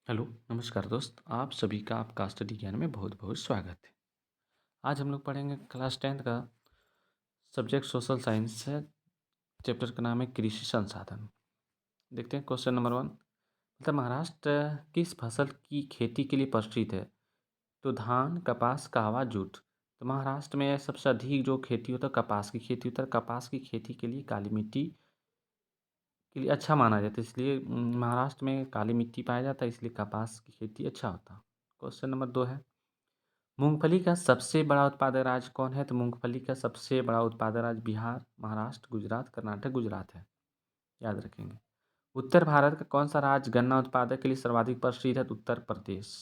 Hello, नमस्कार दोस्त। आप सभी का आपका स्टडी ज्ञान में बहुत बहुत स्वागत है। आज हम लोग पढ़ेंगे क्लास 10th का सब्जेक्ट सोशल साइंस है। चैप्टर का नाम है कृषि संसाधन। देखते हैं क्वेश्चन नंबर 1। मतलब महाराष्ट्र किस फसल की खेती के लिए प्रसिद्ध है? तो धान, कपास, कहवा, जूट। तो महाराष्ट्र में सबसे अधिक जो खेती होता है कपास की खेती होता है। कपास की खेती के लिए काली मिट्टी के लिए अच्छा माना जाता है, इसलिए महाराष्ट्र में काली मिट्टी पाया जाता है, इसलिए कपास की खेती अच्छा होता है। क्वेश्चन नंबर 2 है, मूंगफली का सबसे बड़ा उत्पादक राज्य कौन है? तो मूंगफली का सबसे बड़ा उत्पादक राज्य बिहार, महाराष्ट्र, गुजरात, कर्नाटक, गुजरात है। याद रखेंगे। उत्तर भारत का कौन सा राज्य गन्ना उत्पादक के लिए सर्वाधिक प्रसिद्ध है? तो उत्तर प्रदेश।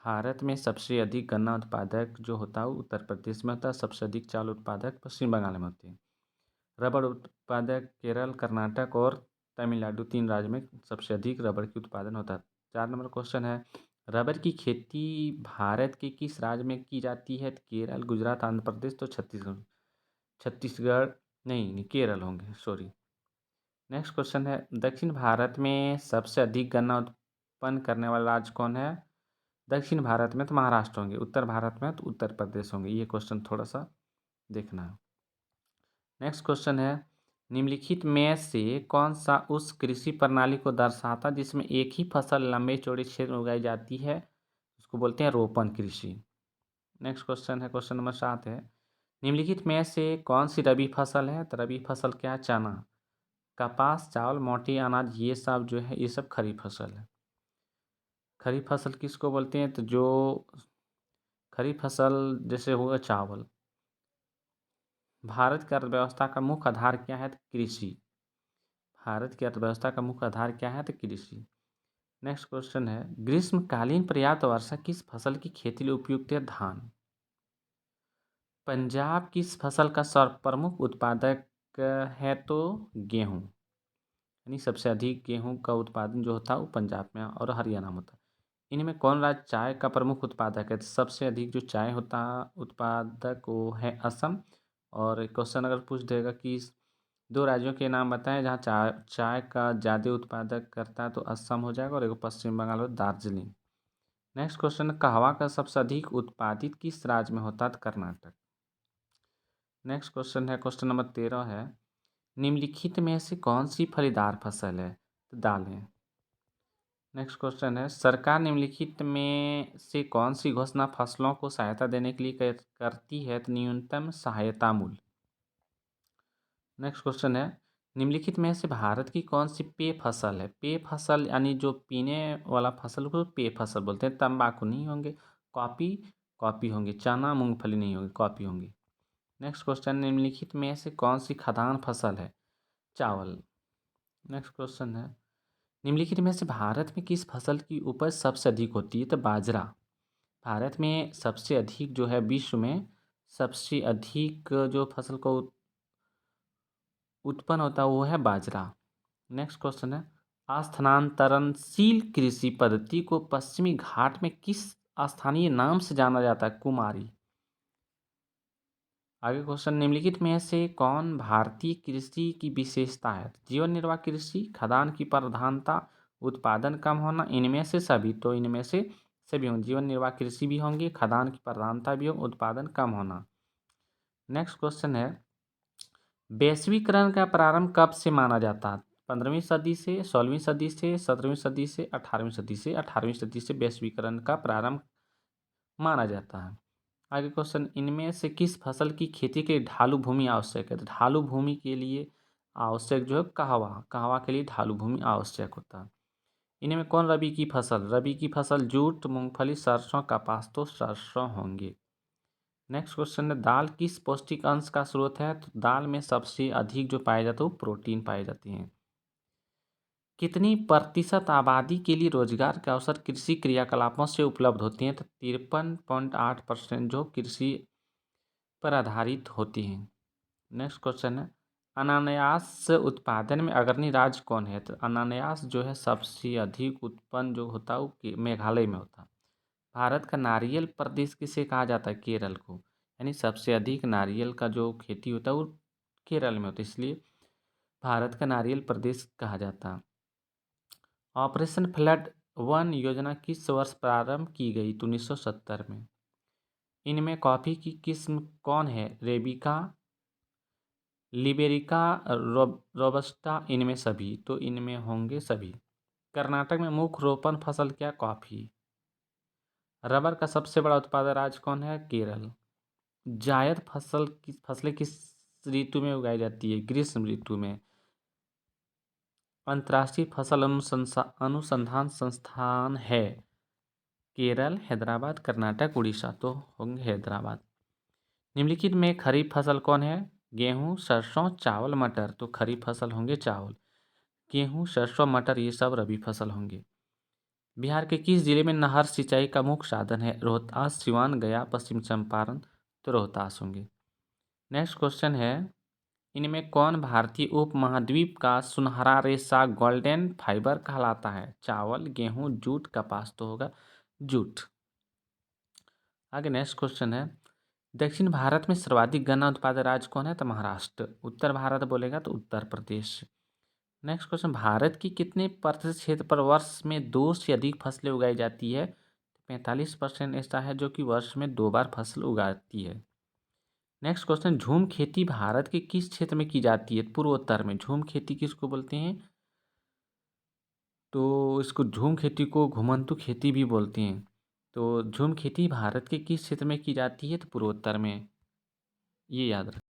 भारत में सबसे अधिक गन्ना उत्पादक जो होता है वो उत्तर प्रदेश में होता है। सबसे अधिक चावल उत्पादक पश्चिम बंगाल में होते हैं। रबड़ उत्पादक केरल, कर्नाटक और तमिलनाडु, 3 राज्य में सबसे अधिक रबड़ की उत्पादन होता है। 4 नंबर क्वेश्चन है, रबर की खेती भारत के किस राज्य में की जाती है? तो केरल, गुजरात, आंध्र प्रदेश, तो छत्तीसगढ़। छत्तीसगढ़ नहीं, केरल होंगे, सॉरी। नेक्स्ट क्वेश्चन है, दक्षिण भारत में सबसे अधिक गन्ना उत्पन्न करने वाला राज्य कौन है? दक्षिण भारत में तो महाराष्ट्र होंगे। उत्तर भारत में तो उत्तर प्रदेश होंगे। ये क्वेश्चन थोड़ा सा देखना है। नेक्स्ट क्वेश्चन है, निम्नलिखित में से कौन सा उस कृषि प्रणाली को दर्शाता जिसमें एक ही फसल लंबे चौड़े क्षेत्र में उगाई जाती है? उसको बोलते हैं रोपण कृषि। नेक्स्ट क्वेश्चन है, क्वेश्चन नंबर 7 है, निम्नलिखित में से कौन सी रबी फसल है? तो रबी फसल क्या है? चना। कपास, चावल, मोटी अनाज, ये सब जो है ये सब खरीफ फसल है। खरीफ फसल किसको बोलते हैं? तो जो खरीफ फसल जैसे हुआ चावल। भारत की अर्थव्यवस्था का मुख्य आधार क्या है? तो कृषि। भारत की अर्थव्यवस्था का मुख्य आधार क्या है? तो कृषि। नेक्स्ट क्वेश्चन है, ग्रीष्मकालीन पर्याप्त वर्षा किस फसल की खेती लिए उपयुक्त है? धान। पंजाब किस फसल का सर्वप्रमुख उत्पादक है? तो गेहूँ। यानी सबसे अधिक गेहूँ का उत्पादन जो होता है वो पंजाब में और हरियाणा में होता है। इनमें कौन राज्य चाय का प्रमुख उत्पादक है? तो सबसे अधिक जो चाय होता है उत्पादक वो है असम। और क्वेश्चन अगर पूछ देगा कि 2 राज्यों के नाम बताएं जहाँ चाय चाय का ज़्यादा उत्पादक करता है, तो असम हो जाएगा और एक पश्चिम बंगाल और दार्जिलिंग। नेक्स्ट क्वेश्चन, कहवा का सबसे अधिक उत्पादित किस राज्य में होता है? तो कर्नाटक। नेक्स्ट क्वेश्चन है, क्वेश्चन नंबर 13 है, निम्नलिखित में से कौन सी फलीदार फसल है? तो दालें। नेक्स्ट क्वेश्चन है, सरकार निम्नलिखित में से कौन सी घोषणा फसलों को सहायता देने के लिए करती है? तो न्यूनतम सहायता मूल्य। नेक्स्ट क्वेश्चन है, निम्नलिखित में से भारत की कौन सी पेय फसल है? पेय फसल यानी जो पीने वाला फसल को पेय फसल बोलते हैं। तंबाकू नहीं होंगे, कॉफ़ी कॉफ़ी होंगी, चना मूंगफली नहीं होगी, कॉफ़ी होंगी। नेक्स्ट क्वेश्चन, निम्नलिखित में से कौन सी खाद्यान्न फसल है? चावल। नेक्स्ट क्वेश्चन है, निम्नलिखित में से भारत में किस फसल की उपज सबसे अधिक होती है? तो बाजरा। भारत में सबसे अधिक जो है विश्व में सबसे अधिक जो फसल को उत्पन्न होता है वो है बाजरा। नेक्स्ट क्वेश्चन है, स्थानांतरणशील कृषि पद्धति को पश्चिमी घाट में किस स्थानीय नाम से जाना जाता है? कुमारी। आगे क्वेश्चन, निम्नलिखित में से कौन भारतीय कृषि की विशेषता है? जीवन निर्वाह कृषि, खदान की प्रधानता, उत्पादन कम होना, इनमें से सभी। तो इनमें से सभी होंगे, जीवन निर्वाह कृषि भी होंगे, खदान की प्रधानता भी हो, उत्पादन कम होना। नेक्स्ट क्वेश्चन है, वैश्वीकरण का प्रारंभ कब से माना जाता है? 15वीं सदी से, 16वीं सदी से, 17वीं सदी से, 18वीं सदी से। 18वीं सदी से वैश्वीकरण का प्रारंभ माना जाता है। आगे क्वेश्चन, इनमें से किस फसल की खेती के लिए ढालू भूमि आवश्यक है? तो ढालू भूमि के लिए आवश्यक जो है कहवा, कहवा के लिए ढालू भूमि आवश्यक होता है। इनमें कौन रबी की फसल? रबी की फसल जूट, मूंगफली, सरसों, कपास। तो सरसों होंगे। नेक्स्ट क्वेश्चन है, दाल किस पौष्टिक अंश का स्रोत है? तो दाल में सबसे अधिक जो पाया जाता है वो प्रोटीन पाए जाते हैं। कितनी प्रतिशत आबादी के लिए रोजगार के अवसर कृषि क्रियाकलापों से उपलब्ध होते हैं? तो 53.8% जो कृषि पर आधारित होती हैं। नेक्स्ट क्वेश्चन है, अनानास उत्पादन में अग्रणी राज्य कौन है? तो अनानास जो है सबसे अधिक उत्पन्न जो होता है वो मेघालय में होता है। भारत का नारियल प्रदेश किसे कहा जाता है? केरल को। यानी सबसे अधिक नारियल का जो खेती होता है वो केरल में होता है, इसलिए भारत का नारियल प्रदेश कहा जाता है। ऑपरेशन फ्लड वन योजना किस वर्ष प्रारंभ की गई? तो 1970 में। इनमें कॉफ़ी की किस्म कौन है? रेबिका, लिबेरिका, रोबस्टा, इनमें सभी? तो इनमें होंगे सभी। कर्नाटक में मुख्य रोपण फसल क्या? कॉफ़ी। रबर का सबसे बड़ा उत्पादक राज्य कौन है? केरल। जायद फसलें किस ऋतु में उगाई जाती है? ग्रीष्म ऋतु में। अंतर्राष्ट्रीय फसल अनुसंधान संस्थान है? केरल, हैदराबाद, कर्नाटक, उड़ीसा। तो होंगे हैदराबाद। निम्नलिखित में खरीफ फसल कौन है? गेहूं, सरसों, चावल, मटर। तो खरीफ फसल होंगे चावल। गेहूं, सरसों, मटर ये सब रबी फसल होंगे। बिहार के किस जिले में नहर सिंचाई का मुख्य साधन है? रोहतास, सिवान, गया, पश्चिम चंपारण। तो रोहतास होंगे। नेक्स्ट क्वेश्चन है, इनमें कौन भारतीय उपमहाद्वीप का सुनहरा रेशा गोल्डन फाइबर कहलाता है? चावल, गेहूं, जूट, कपास। तो होगा जूट। आगे नेक्स्ट क्वेश्चन है, दक्षिण भारत में सर्वाधिक गन्ना उत्पादक राज्य कौन है? तो महाराष्ट्र। उत्तर भारत बोलेगा तो उत्तर प्रदेश। नेक्स्ट क्वेश्चन, भारत की कितने प्रतिशत क्षेत्र पर वर्ष में 2 से अधिक फसलें उगाई जाती है? 45% ऐसा है जो कि वर्ष में 2 बार फसल उगाती है। नेक्स्ट क्वेश्चन, झूम खेती भारत के किस क्षेत्र में की जाती है? पूर्वोत्तर में। झूम खेती किसको बोलते हैं? तो इसको झूम खेती को घुमंतु खेती भी बोलते हैं। तो झूम खेती भारत के किस क्षेत्र में की जाती है? तो पूर्वोत्तर में। ये याद रखें।